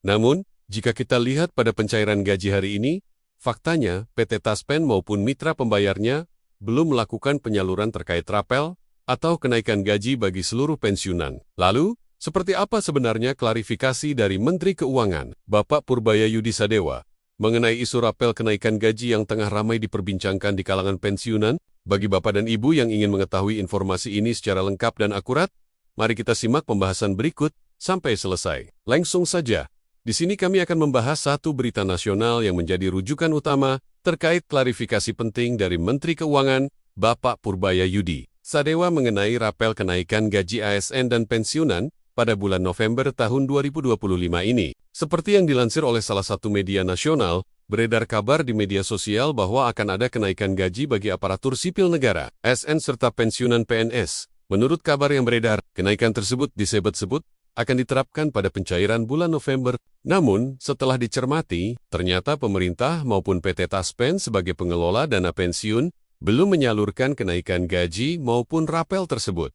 Namun, jika kita lihat pada pencairan gaji hari ini, faktanya PT Taspen maupun mitra pembayarnya belum melakukan penyaluran terkait rapel atau kenaikan gaji bagi seluruh pensiunan. Lalu, seperti apa sebenarnya klarifikasi dari Menteri Keuangan, Bapak Purbaya Yudi Sadewa, mengenai isu rapel kenaikan gaji yang tengah ramai diperbincangkan di kalangan pensiunan? Bagi Bapak dan Ibu yang ingin mengetahui informasi ini secara lengkap dan akurat, mari kita simak pembahasan berikut sampai selesai. Langsung saja, di sini kami akan membahas satu berita nasional yang menjadi rujukan utama terkait klarifikasi penting dari Menteri Keuangan, Bapak Purbaya Yudi Sadewa mengenai rapel kenaikan gaji ASN dan pensiunan pada bulan November tahun 2025 ini. Seperti yang dilansir oleh salah satu media nasional, beredar kabar di media sosial bahwa akan ada kenaikan gaji bagi aparatur sipil negara, ASN serta pensiunan PNS. Menurut kabar yang beredar, kenaikan tersebut disebut-sebut akan diterapkan pada pencairan bulan November. Namun, setelah dicermati, ternyata pemerintah maupun PT Taspen sebagai pengelola dana pensiun belum menyalurkan kenaikan gaji maupun rapel tersebut.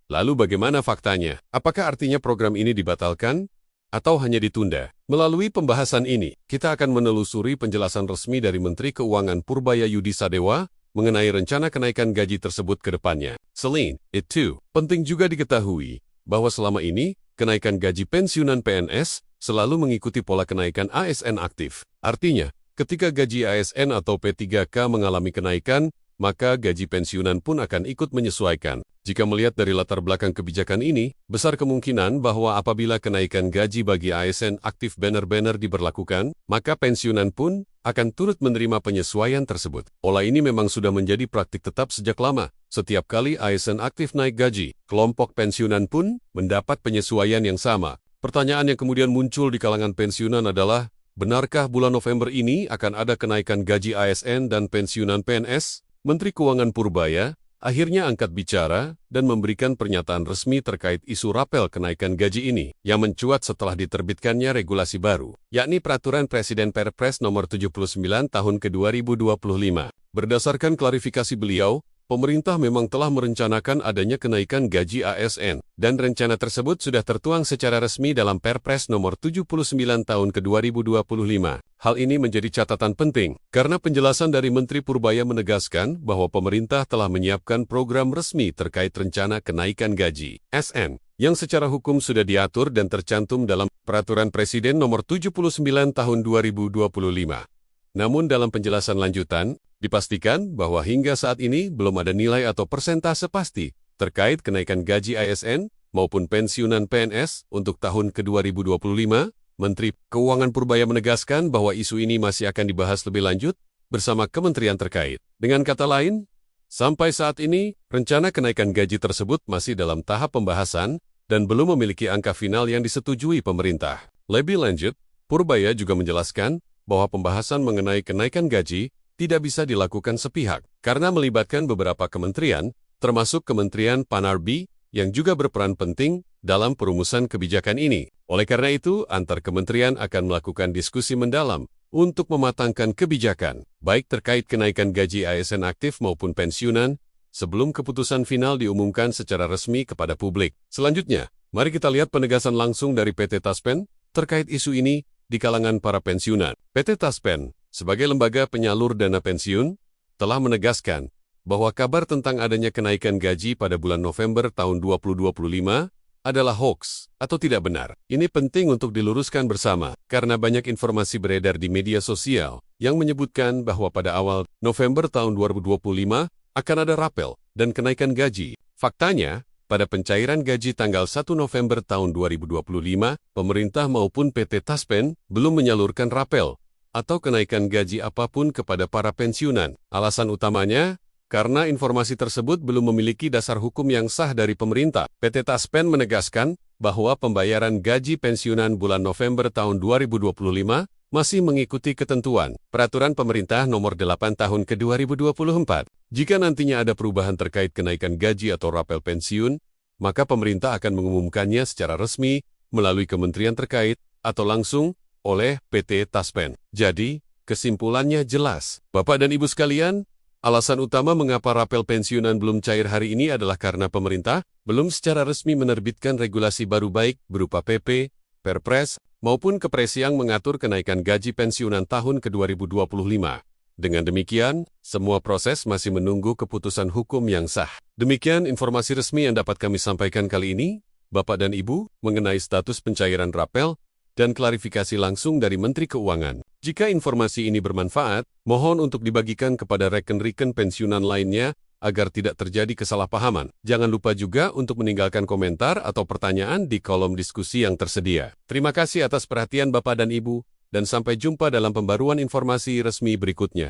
Lalu bagaimana faktanya? Apakah artinya program ini dibatalkan atau hanya ditunda? Melalui pembahasan ini, kita akan menelusuri penjelasan resmi dari Menteri Keuangan Purbaya Yudi Sadewa mengenai rencana kenaikan gaji tersebut ke depannya. Selain itu, penting juga diketahui bahwa selama ini, kenaikan gaji pensiunan PNS selalu mengikuti pola kenaikan ASN aktif. Artinya, ketika gaji ASN atau P3K mengalami kenaikan, maka gaji pensiunan pun akan ikut menyesuaikan. Jika melihat dari latar belakang kebijakan ini, besar kemungkinan bahwa apabila kenaikan gaji bagi ASN aktif benar-benar diberlakukan, maka pensiunan pun akan turut menerima penyesuaian tersebut. Pola ini memang sudah menjadi praktik tetap sejak lama. Setiap kali ASN aktif naik gaji, kelompok pensiunan pun mendapat penyesuaian yang sama. Pertanyaan yang kemudian muncul di kalangan pensiunan adalah, benarkah bulan November ini akan ada kenaikan gaji ASN dan pensiunan PNS? Menteri Keuangan Purbaya akhirnya angkat bicara dan memberikan pernyataan resmi terkait isu rapel kenaikan gaji ini yang mencuat setelah diterbitkannya regulasi baru, yakni Peraturan Presiden Perpres Nomor 79 Tahun ke-2025. Berdasarkan klarifikasi beliau, pemerintah memang telah merencanakan adanya kenaikan gaji ASN, dan rencana tersebut sudah tertuang secara resmi dalam Perpres Nomor 79 Tahun ke-2025. Hal ini menjadi catatan penting, karena penjelasan dari Menteri Purbaya menegaskan bahwa pemerintah telah menyiapkan program resmi terkait rencana kenaikan gaji ASN, yang secara hukum sudah diatur dan tercantum dalam Peraturan Presiden Nomor 79 Tahun 2025. Namun dalam penjelasan lanjutan, dipastikan bahwa hingga saat ini belum ada nilai atau persentase pasti terkait kenaikan gaji ASN maupun pensiunan PNS untuk tahun ke-2025. Menteri Keuangan Purbaya menegaskan bahwa isu ini masih akan dibahas lebih lanjut bersama kementerian terkait. Dengan kata lain, sampai saat ini, rencana kenaikan gaji tersebut masih dalam tahap pembahasan dan belum memiliki angka final yang disetujui pemerintah. Lebih lanjut, Purbaya juga menjelaskan bahwa pembahasan mengenai kenaikan gaji tidak bisa dilakukan sepihak, karena melibatkan beberapa kementerian, termasuk Kementerian PANARBI, yang juga berperan penting dalam perumusan kebijakan ini. Oleh karena itu, antar kementerian akan melakukan diskusi mendalam untuk mematangkan kebijakan, baik terkait kenaikan gaji ASN aktif maupun pensiunan, sebelum keputusan final diumumkan secara resmi kepada publik. Selanjutnya, mari kita lihat penegasan langsung dari PT Taspen terkait isu ini di kalangan para pensiunan. PT Taspen, sebagai lembaga penyalur dana pensiun, telah menegaskan bahwa kabar tentang adanya kenaikan gaji pada bulan November tahun 2025 adalah hoax atau tidak benar. Ini penting untuk diluruskan bersama, karena banyak informasi beredar di media sosial yang menyebutkan bahwa pada awal November tahun 2025 akan ada rapel dan kenaikan gaji. Faktanya, pada pencairan gaji tanggal 1 November tahun 2025, pemerintah maupun PT Taspen belum menyalurkan rapel atau kenaikan gaji apapun kepada para pensiunan. Alasan utamanya, karena informasi tersebut belum memiliki dasar hukum yang sah dari pemerintah. PT Taspen menegaskan bahwa pembayaran gaji pensiunan bulan November tahun 2025 masih mengikuti ketentuan Peraturan Pemerintah Nomor 8 Tahun ke-2024. Jika nantinya ada perubahan terkait kenaikan gaji atau rapel pensiun, maka pemerintah akan mengumumkannya secara resmi melalui kementerian terkait atau langsung oleh PT Taspen. Jadi, kesimpulannya jelas. Bapak dan Ibu sekalian, alasan utama mengapa rapel pensiunan belum cair hari ini adalah karena pemerintah belum secara resmi menerbitkan regulasi baru baik berupa PP Perpres, maupun Kepres yang mengatur kenaikan gaji pensiunan tahun ke-2025. Dengan demikian, semua proses masih menunggu keputusan hukum yang sah. Demikian informasi resmi yang dapat kami sampaikan kali ini, Bapak dan Ibu, mengenai status pencairan rapel dan klarifikasi langsung dari Menteri Keuangan. Jika informasi ini bermanfaat, mohon untuk dibagikan kepada rekan-rekan pensiunan lainnya agar tidak terjadi kesalahpahaman. Jangan lupa juga untuk meninggalkan komentar atau pertanyaan di kolom diskusi yang tersedia. Terima kasih atas perhatian Bapak dan Ibu, dan sampai jumpa dalam pembaruan informasi resmi berikutnya.